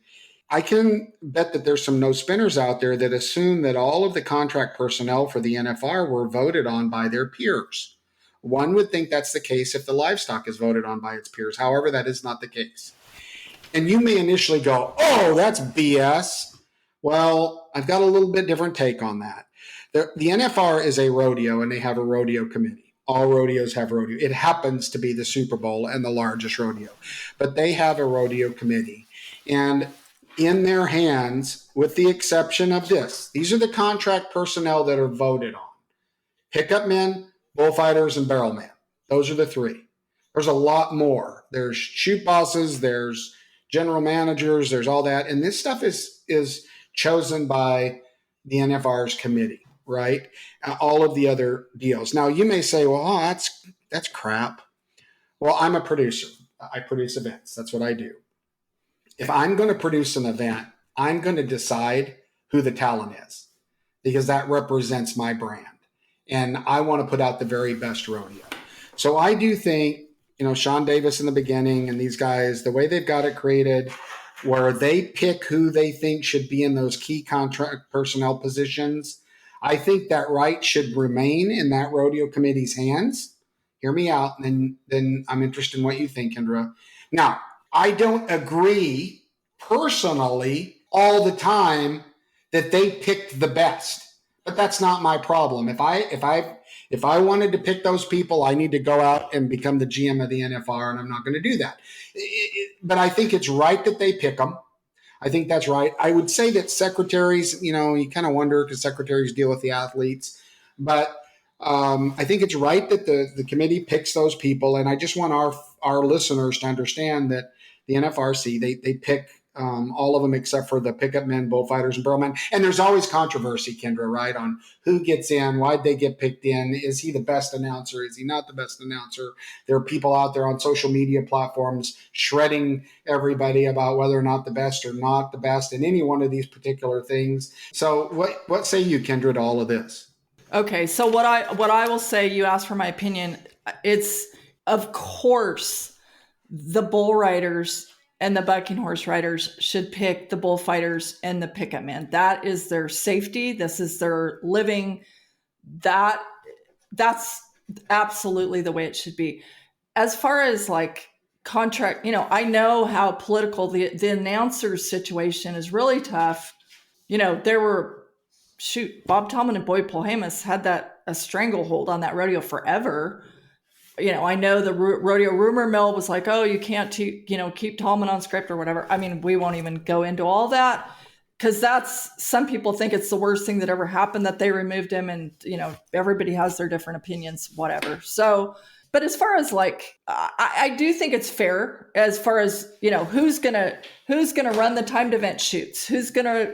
I can bet that there's some no spinners out there that assume that all of the contract personnel for the NFR were voted on by their peers. One would think that's the case if the livestock is voted on by its peers. However, that is not the case. And you may initially go, oh, that's BS. Well, I've got a little bit different take on that. The NFR is a rodeo, and they have a rodeo committee. All rodeos have rodeo. It happens to be the Super Bowl and the largest rodeo. But they have a rodeo committee. And in their hands, with the exception of this, these are the contract personnel that are voted on. Pickup men, bullfighters, and barrel men. Those are the three. There's a lot more. There's shoot bosses, there's general managers, there's all that. And this stuff is chosen by the NFR's committee, right? All of the other deals. Now, you may say, well, that's crap. Well, I'm a producer. I produce events. That's what I do. If I'm going to produce an event, I'm going to decide who the talent is because that represents my brand. And I want to put out the very best rodeo. So I do think, Sean Davis in the beginning and these guys, the way they've got it created where they pick who they think should be in those key contract personnel positions, I think that right should remain in that rodeo committee's hands. Hear me out, and then I'm interested in what you think, Kendra. Now, I don't agree personally all the time that they picked the best. But that's not my problem. If I wanted to pick those people, I need to go out and become the GM of the NFR, and I'm not going to do that. But I think it's right that they pick them. I think that's right. I would say that secretaries, you kind of wonder because secretaries deal with the athletes. But I think it's right that the committee picks those people. And I just want our listeners to understand that the NFRC, they pick all of them except for the pickup men, bullfighters, and barrelmen. And there's always controversy, Kendra, right, on who gets in, why'd they get picked in, is he the best announcer, is he not the best announcer? There are people out there on social media platforms shredding everybody about whether or not the best or not the best in any one of these particular things. So what say you, Kendra, to all of this? Okay, so what I will say, you asked for my opinion, it's, of course, the bull riders and the bucking horse riders should pick the bullfighters and the pickup men. That is their safety. This is their living. That's absolutely the way it should be. As far as like contract, I know how political the announcers situation is really tough. There were, Bob Tallman and Boyd Polhamus had a stranglehold on that rodeo forever. I know the rodeo rumor mill was like, oh, you can't, keep Tallman on script or whatever. I mean, we won't even go into all that because some people think it's the worst thing that ever happened that they removed him, and everybody has their different opinions, whatever. So, but as far as I do think it's fair as far as who's gonna run the timed event shoots, who's gonna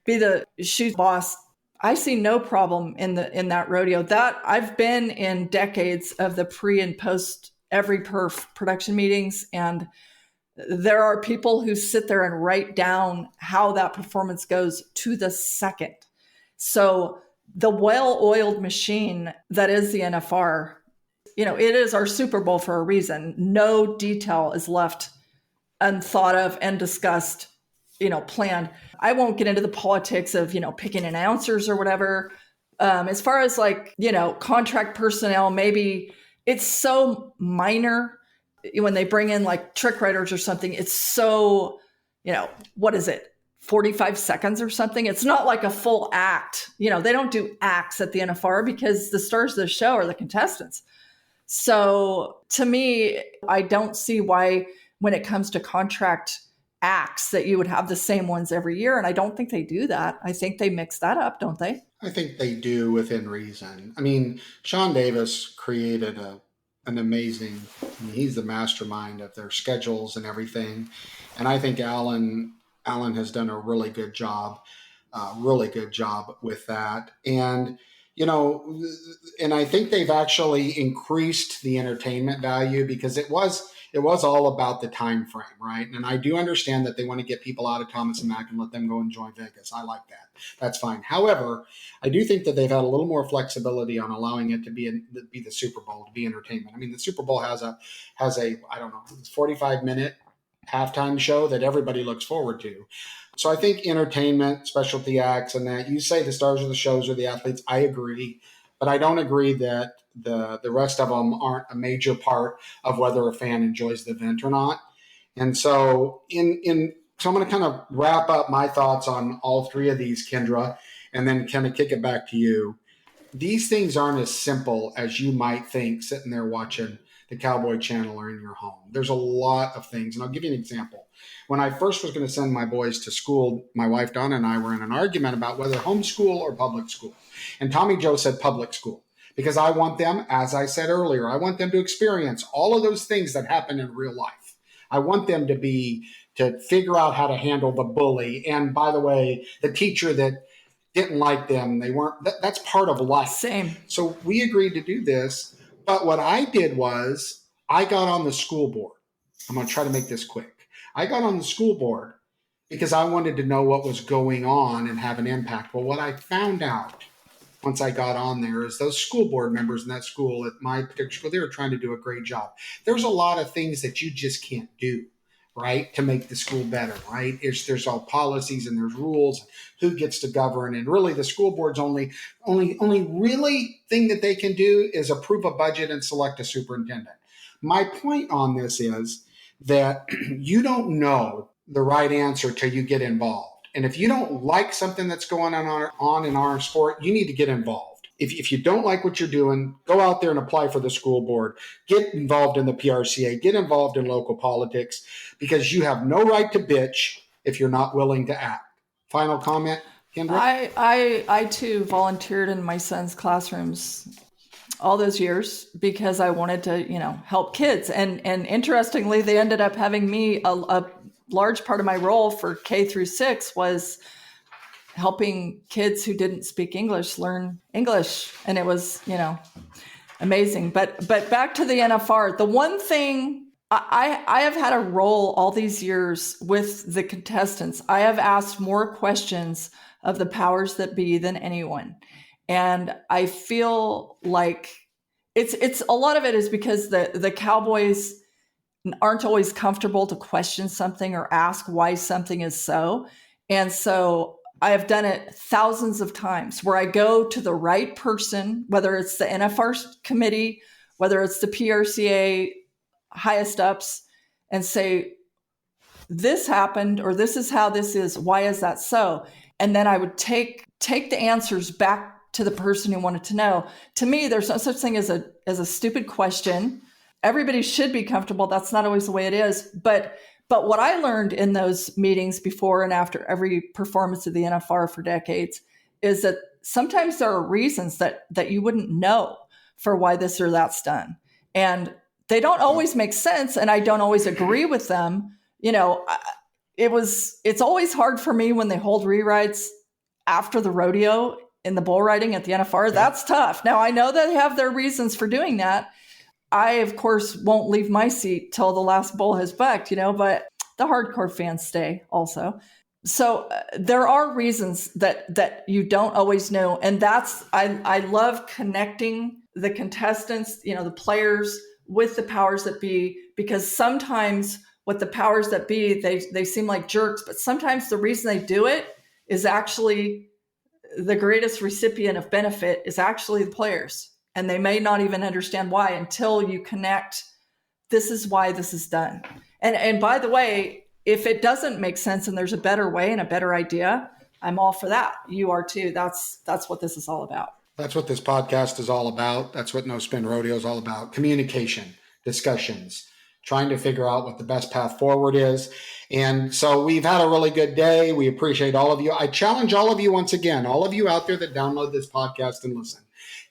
be the shoot boss. I see no problem in that rodeo. That I've been in decades of the pre and post every perf production meetings, and there are people who sit there and write down how that performance goes to the second. So the well-oiled machine that is the NFR, it is our Super Bowl for a reason. No detail is left unthought of and discussed, planned. I won't get into the politics of, picking announcers or whatever. As far as contract personnel, maybe it's so minor when they bring in like trick riders or something. It's so, what is it? 45 seconds or something. It's not like a full act. They don't do acts at the NFR because the stars of the show are the contestants. So to me, I don't see why when it comes to contract acts that you would have the same ones every year. And I don't think they do that. I think they mix that up, don't they? I think they do within reason. I mean, Sean Davis created an amazing, he's the mastermind of their schedules and everything. And I think Alan has done a really good job with that. And, you know, and I think they've actually increased the entertainment value because it was all about the time frame, right? And I do understand that they want to get people out of Thomas and Mack and let them go enjoy Vegas. I like that. That's fine. However, I do think that they've had a little more flexibility on allowing it to be the Super Bowl, to be entertainment. I mean, the Super Bowl has a I don't know, 45-minute halftime show that everybody looks forward to. So I think entertainment, specialty acts, and that you say the stars of the shows are the athletes. I agree, but I don't agree that the rest of them aren't a major part of whether a fan enjoys the event or not. And so so I'm going to kind of wrap up my thoughts on all three of these, Kendra, and then kind of kick it back to you. These things aren't as simple as you might think sitting there watching the Cowboy Channel or in your home. There's a lot of things, and I'll give you an example. When I first was going to send my boys to school, my wife Donna and I were in an argument about whether homeschool or public school. And Tommy Joe said public school because I want them, as I said earlier, I want them to experience all of those things that happen in real life. I want them to figure out how to handle the bully. And by the way, the teacher that didn't like them, that's part of life. Same. So we agreed to do this. But what I did was I got on the school board. I'm going to try to make this quick. I got on the school board because I wanted to know what was going on and have an impact. Well, what I found out once I got on there is those school board members in that school, at my particular school, they were trying to do a great job. There's a lot of things that you just can't do, right, to make the school better, right? There's all policies and there's rules, who gets to govern, and really the school board's only really thing that they can do is approve a budget and select a superintendent. My point on this is that you don't know the right answer till you get involved. And if you don't like something that's going on in our sport, you need to get involved. If you don't like what you're doing, go out there and apply for the school board. Get involved in the PRCA. Get involved in local politics because you have no right to bitch if you're not willing to act. Final comment, Kendra? I too volunteered in my son's classrooms all those years because I wanted to, help kids. And interestingly, they ended up having me, a large part of my role for K through 6 was helping kids who didn't speak English learn English. And it was, amazing. But back to the NFR, the one thing I have had a role all these years with the contestants. I have asked more questions of the powers that be than anyone. And I feel like it's a lot of it is because the Cowboys aren't always comfortable to question something or ask why something is so. And so I have done it thousands of times where I go to the right person, whether it's the NFR committee, whether it's the PRCA highest ups, and say, this happened, or this is how this is. Why is that so? And then I would take the answers back to the person who wanted to know. To me, there's no such thing as a stupid question. Everybody should be comfortable. That's not always the way it is. But what I learned in those meetings before and after every performance of the NFR for decades is that sometimes there are reasons that you wouldn't know for why this or that's done. And they don't always make sense, and I don't always agree with them. It's always hard for me when they hold rewrites after the rodeo in the bull riding at the NFR. That's tough. Now, I know they have their reasons for doing that. I, of course, won't leave my seat till the last bull has bucked, but the hardcore fans stay also. So there are reasons that you don't always know. And I love connecting the contestants, the players with the powers that be, because sometimes with the powers that be, they seem like jerks, but sometimes the reason they do it is actually the greatest recipient of benefit is actually the players. And they may not even understand why until you connect, this is why this is done. And by the way, if it doesn't make sense and there's a better way and a better idea, I'm all for that. You are too. That's what this is all about. That's what this podcast is all about. That's what No Spin Rodeo is all about. Communication, discussions, trying to figure out what the best path forward is. And so we've had a really good day. We appreciate all of you. I challenge all of you once again, all of you out there that download this podcast and listen,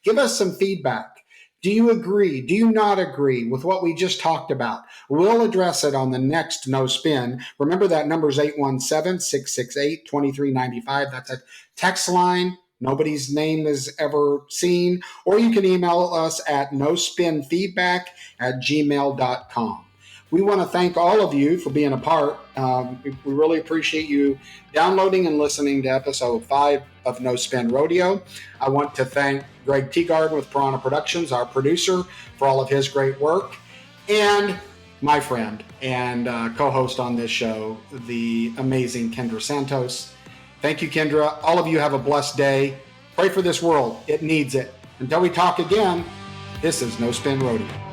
give us some feedback. Do you agree? Do you not agree with what we just talked about? We'll address it on the next No Spin. Remember that number is 817-668-2395. That's a text line. nobody's name is ever seen, or you can email us at nospinfeedback@gmail.com. We want to thank all of you for being a part. We really appreciate you downloading and listening to episode 5 of No Spin Rodeo. I want to thank Greg Teagarden with Piranha Productions, our producer, for all of his great work, and my friend and co-host on this show, the amazing Kendra Santos. Thank you, Kendra. All of you have a blessed day. Pray for this world. It needs it. Until we talk again, this is No Spin Rodeo.